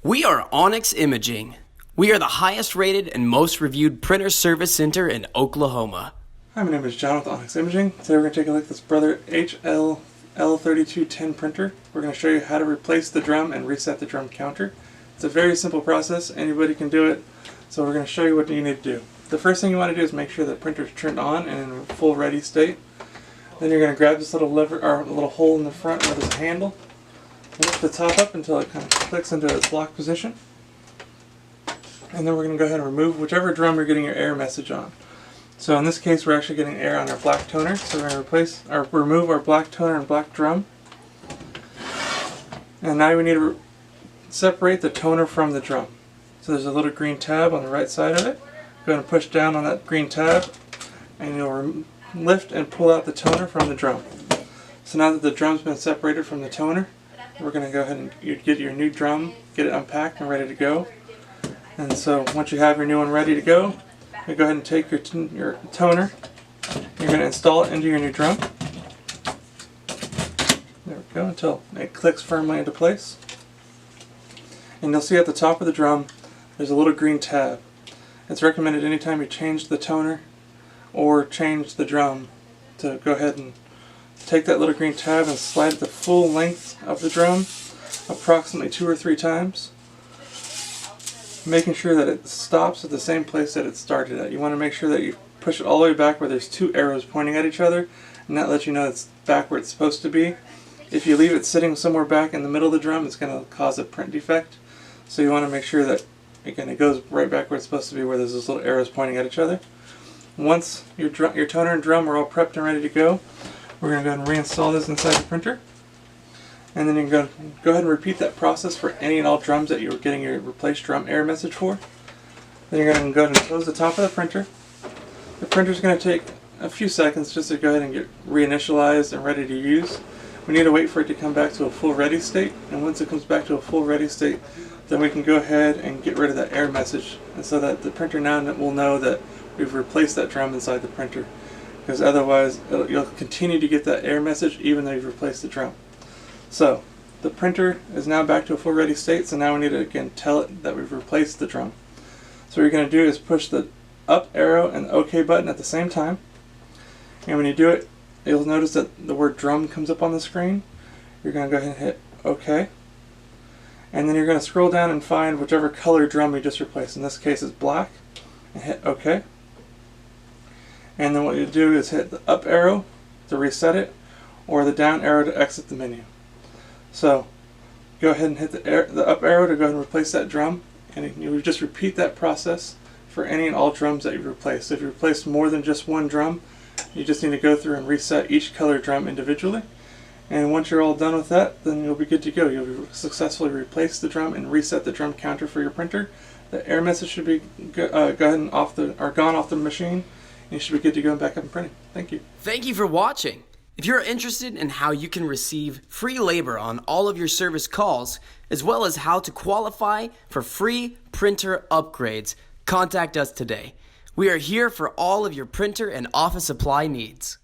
We are Onyx Imaging. We are the highest rated and most reviewed printer service center in Oklahoma. Hi, my name is John with Onyx Imaging. Today we're going to take a look at this Brother HL L3210 printer. We're going to show you how to replace the drum and reset the drum counter. It's a very simple process. Anybody can do it. So we're going to show you what you need to do. The first thing you want to do is make sure the printer is turned on and in full ready state. Then you're going to grab this little lever, or little hole in the front where there's a handle. Lift the top up until it kind of clicks into its lock position. And then we're going to go ahead and remove whichever drum you're getting your error message on. So in this case we're actually getting error on our black toner, so we're going to remove our black toner and black drum. And now we need to separate the toner from the drum. So there's a little green tab on the right side of it. Go ahead and push down on that green tab and you'll lift and pull out the toner from the drum. So now that the drum's been separated from the toner, we're going to go ahead and get your new drum, get it unpacked and ready to go. And so once you have your new one ready to go, you go ahead and take your toner. You're going to install it into your new drum. There we go, until it clicks firmly into place. And you'll see at the top of the drum there's a little green tab. It's recommended anytime you change the toner or change the drum to go ahead and take that little green tab and slide it the full length of the drum approximately 2 or 3 times, making sure that it stops at the same place that it started at. You want to make sure that you push it all the way back where there's 2 arrows pointing at each other, and that lets you know it's back where it's supposed to be. If you leave it sitting somewhere back in the middle of the drum, it's going to cause a print defect. So you want to make sure that, again, it goes right back where it's supposed to be, where there's those little arrows pointing at each other. Once your toner and drum are all prepped and ready to go, we're going to go ahead and reinstall this inside the printer. And then you can go ahead and repeat that process for any and all drums that you were getting your replace drum error message for. Then you're going to go ahead and close the top of the printer. The printer's going to take a few seconds just to go ahead and get reinitialized and ready to use. We need to wait for it to come back to a full ready state, and once it comes back to a full ready state, then we can go ahead and get rid of that error message, and so that the printer now will know that we've replaced that drum inside the printer. Because otherwise you'll continue to get that error message even though you've replaced the drum. So the printer is now back to a full ready state, so now we need to again tell it that we've replaced the drum. So what you're going to do is push the up arrow and the OK button at the same time, and when you do it, you'll notice that the word drum comes up on the screen. You're going to go ahead and hit OK, and then you're going to scroll down and find whichever color drum you just replaced. In this case it's black, and hit OK. And then what you do is hit the up arrow to reset it, or the down arrow to exit the menu. So go ahead and hit the up arrow to go ahead and replace that drum, and you just repeat that process for any and all drums that you've replaced. So if you replaced more than just one drum, you just need to go through and reset each color drum individually. And once you're all done with that, then you'll be good to go. You'll successfully replace the drum and reset the drum counter for your printer. The error message should be gone off the machine. You should be good to go and back up and printing. Thank you. Thank you for watching. If you're interested in how you can receive free labor on all of your service calls, as well as how to qualify for free printer upgrades, contact us today. We are here for all of your printer and office supply needs.